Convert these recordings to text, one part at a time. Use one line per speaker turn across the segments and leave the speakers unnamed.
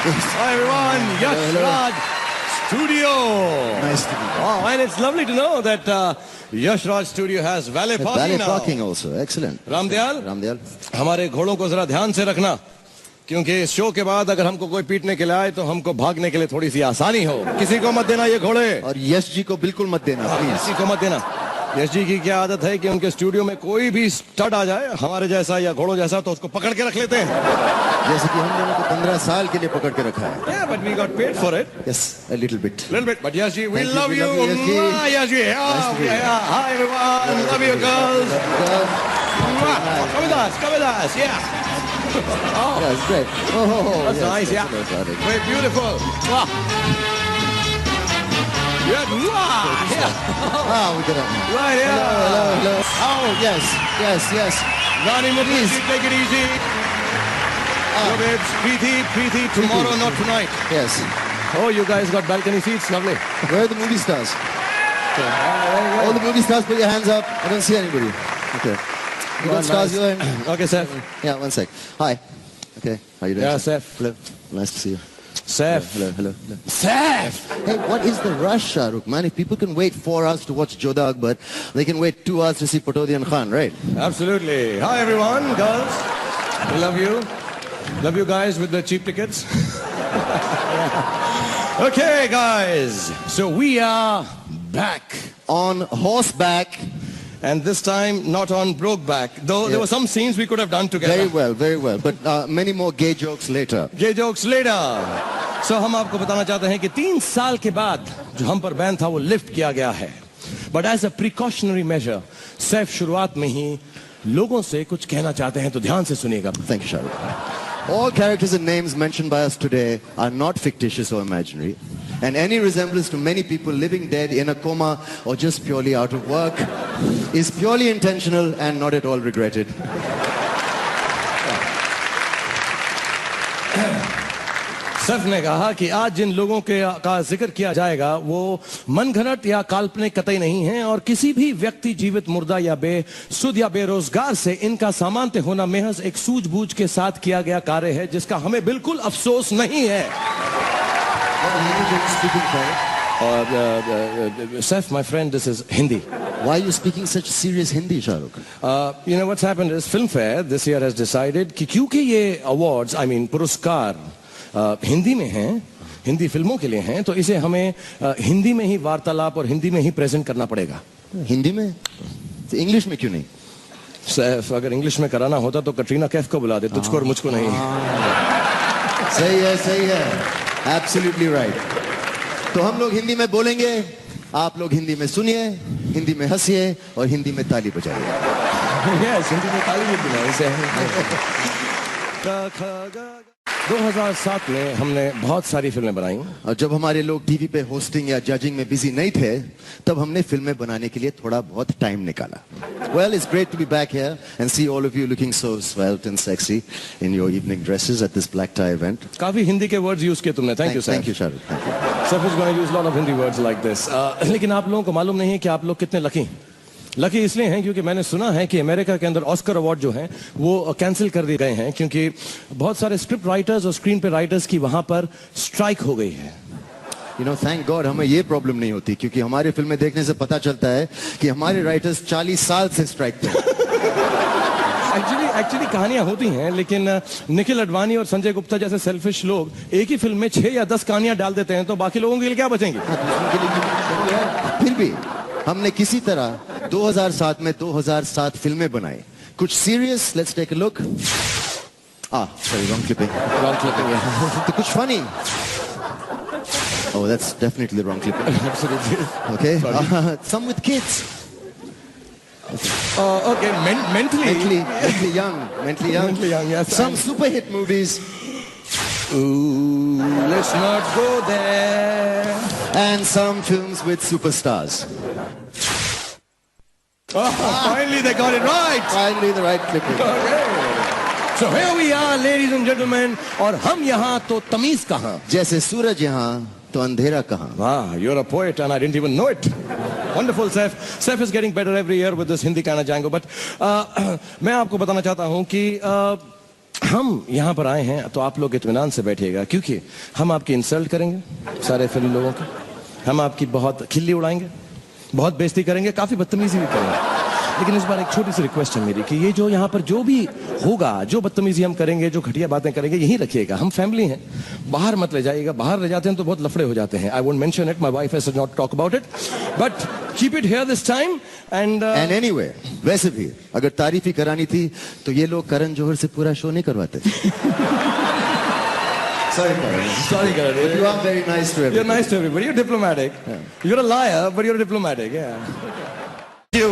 Hi everyone, Yash Raj Studio.
Nice to meet you.
Oh, and it's lovely to know that Yash Raj Studio has valet parking
Valet
now.
parking also, excellent.
Ramdayal, हमारे घोड़ों को जरा ध्यान से रखना, क्योंकि इस शो के बाद अगर हमको कोई पीटने के लिए आए तो हमको भागने के लिए थोड़ी सी आसानी हो. किसी को मत देना ये घोड़े.
और यश जी को बिल्कुल मत देना, प्लीज.
किसी को मत देना. यश जी की क्या आदत है कि उनके स्टूडियो में कोई भी स्टड आ जाए हमारे जैसा या घोड़ों जैसा तो उसको पकड़ के रख लेते हैं.
जैसे कि हम दोनों को 15 साल के लिए पकड़ के रखा है.
Yeah, but we got paid for it.
Yes, a little bit.
Little bit, but Yash ji, we
Thank
love you.
Yash ji.
Yash ji.
Nice to meet you.
Yeah. Hi everyone, love you girls. Come with us, come with us. Yeah. Oh,
Yeah, it's great. Oh,
that's
yes,
nice. Yeah,
excellent.
very beautiful. Wow. Yeah, wow. Yeah.
Ah, we got it.
Right, yeah.
Hello. Oh, yes.
Rani Mukherjee, take it easy. Your babes, Preeti, tomorrow, not tonight.
Yes.
Oh, you guys got balcony seats, lovely.
Where are the movie stars? Okay. All the movie stars, put your hands up. I don't see anybody. Okay. You got stars, you're in.
Okay, Seth.
Yeah, one sec. Hi. Okay. How you doing?
Yeah,
sir?
Seth.
Hello. Nice to see you.
Seth.
Hello.
Seth.
Hey, what is the rush, Shahrukh? Man, if people can wait 4 hours to watch Jodha Akbar, they can wait 2 hours to see Patodian Khan, right?
Absolutely. Hi, everyone, girls. We love you. Love you guys with the cheap tickets. Okay, guys. So we are back.
On horseback.
And this time, not on Brokeback. Though there were some scenes we could have done together.
Very well. But many more gay jokes later.
Gay jokes later. So हम आपको बताना चाहते हैं कि 3 साल के बाद जो हम पर बैन था वो लिफ्ट किया गया है. But as a precautionary measure, Saif शुरुआत में ही लोगों से कुछ कहना चाहते हैं तो ध्यान से सुनिएगा.
Thank you, Shahrukh. All characters and names mentioned by us today are not fictitious or imaginary. And any resemblance to many people living dead in a coma or just purely out of work is purely intentional and not at all regretted.
Saif ने कहा कि आज जिन लोगों का जिक्र किया जाएगा वो मनगढ़ंत या काल्पनिक कतई नहीं है और किसी भी व्यक्ति जीवित मुर्दा या बेसुध या बेरोजगार से इनका सामान्य होना महज एक सूझबूझ के साथ किया गया कार्य है जिसका हमें बिल्कुल अफसोस नहीं है. Seth, my friend, this is Hindi.
Why are you speaking such serious Hindi, Shahrukh?
You know what's happened is Filmfare this year has decided कि क्योंकि ये awards, पुरस्कार हिंदी में हैं, हिंदी फिल्मों के लिए हैं, तो इसे हमें हिंदी में ही वार्तालाप और हिंदी में ही प्रेजेंट करना पड़ेगा.
हिंदी में? तो इंग्लिश में क्यों नहीं?
सैफ, अगर इंग्लिश में कराना होता तो कटरीना कैफ को बुला दे, तुझको और मुझको नहीं.
सही है. Absolutely right. तो हम लोग हिंदी में बोलेंगे, आप लोग हिंदी में सुनिए, हिंदी में हंसिए और हिंदी में ताली बजाइए.
Yes, हिंदी में ताली भी बजाइए. 2007 में हमने बहुत सारी फिल्में बनाई.
और जब हमारे लोग टीवी पे होस्टिंग या जजिंग में बिजी नहीं थे, तब हमने फिल्में बनाने के लिए थोड़ा बहुत टाइम निकाला. Well, it's great to be back here and see all of you looking so svelte and sexy in your evening dresses at this black tie event.
काफी हिंदी के वर्ड्स यूज किए तुमने. Thank you, sir.
Thank you, Shahrukh. Thank you.
Sir is going to use a lot of Hindi words like this. लेकिन आप लोगों को मालूम नहीं है कि आप लोग कितने लकी इसलिए हैं क्योंकि मैंने सुना है कि अमेरिका के अंदर ऑस्कर अवार्ड जो हैं वो कैंसिल कर दिए गए हैं क्योंकि बहुत सारे स्क्रिप्ट राइटर्स और स्क्रीन पे राइटर्स की वहां पर स्ट्राइक हो गई है.
You know, thank God हमें ये प्रॉब्लम नहीं होती क्योंकि हमारी फिल्में देखने से पता चलता है कि हमारे राइटर्स 40 साल से स्ट्राइक पे.
एक्चुअली कहानियां होती हैं लेकिन निखिल अडवाणी और संजय गुप्ता जैसे सेल्फिश लोग एक ही फिल्म में 6 या 10 कहानियां डाल देते हैं तो बाकी लोगों के लिए क्या बचेंगे.
फिर भी हमने किसी तरह 2007 में 2007 फिल्में बनाई. कुछ serious, let's take a look. Sorry, wrong clipping. Yeah. तो कुछ funny. Oh, that's definitely the wrong clipping.
Absolutely.
Okay. Some with kids.
Okay, mentally young. Yes.
Some super hit movies.
Ooh, let's not go there.
And some films with superstars.
Finally they got it right.
Finally the right clipping.
Okay. So here we are, ladies and gentlemen, और हम यहाँ तो तमीज कहाँ.
जैसे सूरज यहाँ तो अंधेरा कहाँ.
Wow, you're a poet and I didn't even know it. Wonderful, Saif. Saif is getting better every year with this Hindi kind of jango. But मैं आपको बताना चाहता हूँ कि हम यहाँ पर आए हैं तो आप लोग इत्मीनान से बैठिएगा, क्योंकि हम आपकी इंसल्ट करेंगे सारे फिल्म लोगों की, हम आपकी बहुत खिल्ली उड़ाएंगे, बहुत बेइज्जती करेंगे, काफी बदतमीजी भी करेंगे। लेकिन इस बार एक छोटी सी रिक्वेस्ट है मेरी कि ये जो यहाँ पर जो भी होगा, जो बदतमीजी हम करेंगे, जो घटिया बातें करेंगे, यहीं रखिएगा। हम फैमिली हैं, बाहर मत ले जाइएगा। बाहर ले जाते हैं तो बहुत लफड़े हो जाते हैं। I won't mention it, my wife has not talk about it, but keep it here this time. And
anyway, वैसे भी अगर तारीफ ही करानी थी तो ये लोग करण जौहर से पूरा शो नहीं करवाते। Sorry, Karan.
Sorry, Karan.
But you are very nice to everybody.
You're nice to everybody. You're diplomatic.
Yeah.
You're a liar, but you're diplomatic. Yeah. You.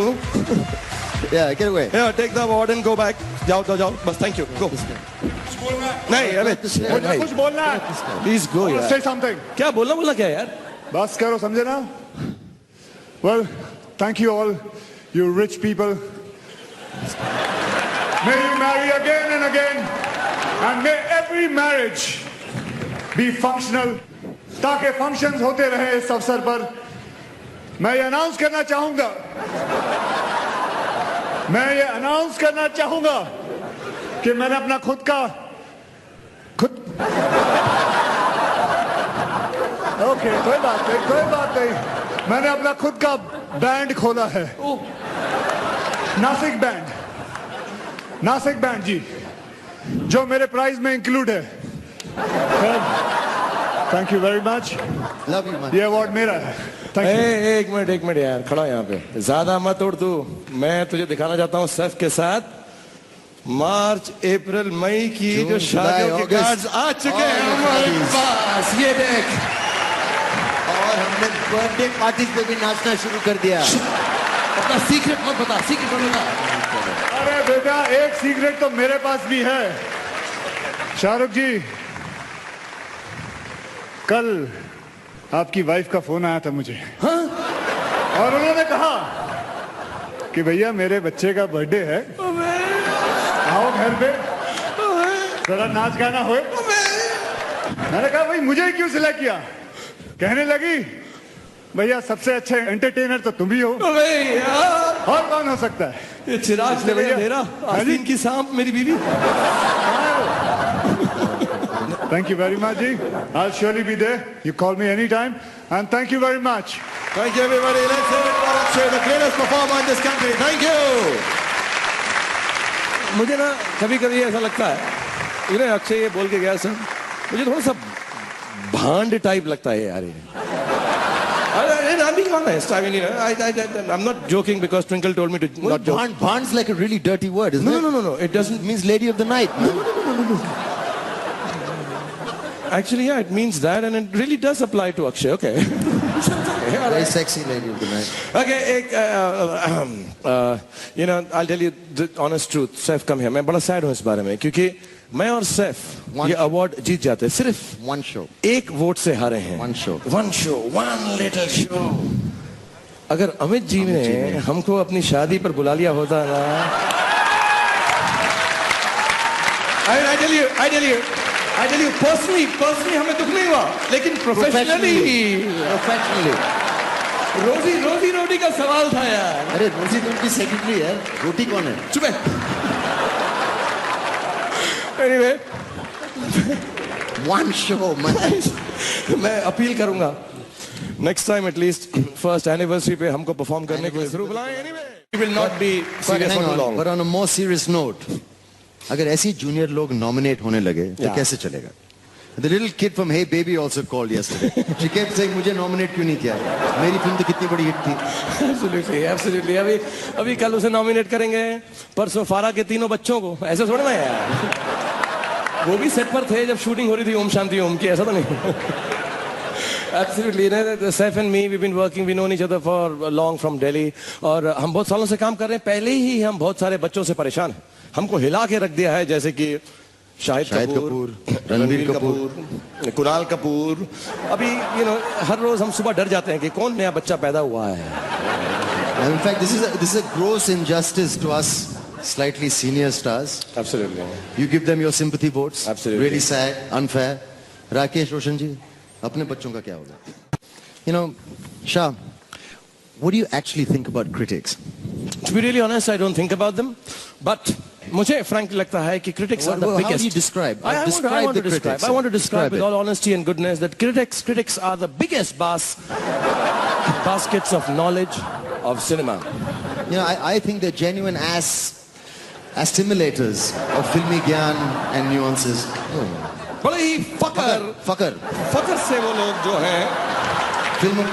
Yeah, get away.
Yeah, take the award and go back. जाओ, जाओ. बस, thank you. Go. नहीं, अबे.
कुछ बोलना है।
Please go, यार.
Say something.
क्या बोलना क्या यार?
बस करो, समझे ना? Well, thank you all, you rich people. May you marry again and again, and may every marriage be functional, ताकि functions होते रहे इस अवसर पर। मैं ये अनाउंस करना चाहूंगा कि मैंने अपना खुद ओके, कोई बात नहीं, मैंने अपना खुद का बैंड खोला है, नासिक बैंड जी, जो मेरे प्राइज में इंक्लूड है। Thank you very much.
Love you, man.
ये अवार्ड मेरा है। Thank you.
एक मिनट यार, खड़ा यहाँ पे, ज्यादा मत उड़ तू। मैं तुझे दिखाना चाहता हूँ सैफ के साथ मार्च, अप्रैल, मई की जो शादियों के कार्ड्स आ चुके हैं हमारे पास। ये देख,
और हमने बर्थडे पार्टी पे भी नाचना शुरू कर दिया।
अपना सीक्रेट मत बता।
अरे बेटा, एक सीक्रेट तो मेरे पास भी है। शाहरुख जी, कल आपकी वाइफ का फोन आया था मुझे।
हाँ?
और उन्होंने कहा कि भैया मेरे बच्चे का बर्थडे है, आओ घर पे जरा नाच गाना होए। मैंने कहा भाई मुझे क्यों सिलेक्ट किया? कहने लगी भैया सबसे अच्छे एंटरटेनर तो तुम ही हो, और कौन हो सकता है?
ये चिराग से भैया मेरा, आस्तीन की सांप मेरी बीवी।
Thank you very much, ji. I'll surely be there. You call me anytime. And thank you very much.
Thank you everybody. Let's hear it for Akshay, the greatest performer in this country. Thank you. मुझे ना कभी ऐसा लगता है, अक्षय ये बोल के गया सर, मुझे थोड़ा सा भांड टाइप लगता है यार ये। I'm being honest. I mean, I'm not joking because Twinkle told me to not joke.
Bhand's like a really dirty word, isn't it?
No. It doesn't.
It means lady of the night.
No. Actually, yeah, it means that, and it really does apply to Akshay. Okay.
Very sexy lady of the night.
Okay, I'll tell you the honest truth. Saif, come here. मैं बड़ा sad हूँ इस बारे में, क्योंकि मैं और सैफ ये अवार्ड जीत जाते हैं, सिर्फ
one show,
एक वोट से हारे हैं। one little show। अगर अमित जी ने हमको अपनी शादी पर बुला लिया होता ना, I tell you personally हमें दुख नहीं हुआ, लेकिन professionally रोटी का सवाल था यार।
अरे रोजी तो उनकी सेक्रेटरी है, रोटी कौन है?
चुप है। Anyway,
one show, man.
मैं अपील करूंगा next time at least first anniversary पे हमको परफॉर्म करने के लिए जरूर बुलाएं। Anyway, we will not be serious for too long.
But on a more serious note, अगर ऐसी जूनियर लोग नॉमिनेट होने लगे तो कैसे चलेगा? The little kid from Hey Baby also called yesterday. She kept saying मुझे नॉमिनेट क्यों नहीं किया? मेरी फिल्म तो कितनी बड़ी हिट थी।
Absolutely. अभी कल उसे नॉमिनेट करेंगे, परसों फारा के तीनों बच्चों को, ऐसे थोड़ा ना यार। वो भी सेट पर थे जब शूटिंग हो रही थी ओम शांति ओम की, ऐसा तो नहीं। Absolutely. Saif and me, we've been working, we known each other for long from Delhi, और हम बहुत सालों से काम कर रहे हैं। पहले ही हम बहुत सारे बच्चों से परेशान हैं, हमको हिला के रख दिया है, जैसे कि शाहिद कपूर, रणबीर कपूर, कुणाल कपूर। अभी हर रोज हम सुबह डर जाते हैं कि कौन नया बच्चा पैदा हुआ है।
In fact, this is a gross injustice to us slightly senior stars.
Absolutely.
You give them your sympathy votes.
Absolutely.
Really sad, unfair. Rakesh Roshan जी, अपने बच्चों का क्या होगा? Shah, what do you actually think about critics?
To be really honest, I don't think about them, but मुझे frankly लगता है कि critics are the
How
biggest.
do you describe?
I want
Describe
to
the critics.
I want to describe with
it.
all honesty and goodness that critics are the biggest baskets of knowledge of cinema.
You know, I think they're genuine as stimulators of filmy gyan and nuances.
बड़े ही
फकर
फकर से वो लोग जो हैं
फिल्मों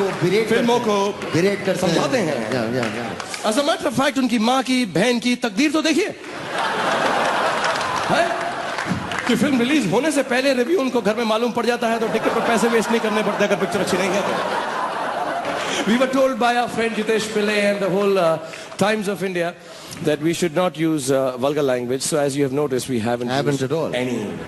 को बिरेट करते
समझाते हैं।
Yeah.
As a matter of fact, उनकी माँ की बहन की तकदीर तो देखिए है कि फिल्म रिलीज होने से पहले रिव्यू उनको घर में मालूम पड़ जाता है तो टिकट पर पैसे वेस्ट नहीं करने पड़ते अगर पिक्चर अच्छी नहीं है तो। We were told by our friend Jitesh Pillai and the whole Times of India that we should not use vulgar language. So as you have noticed, we haven't
Haven't
used
at all.
any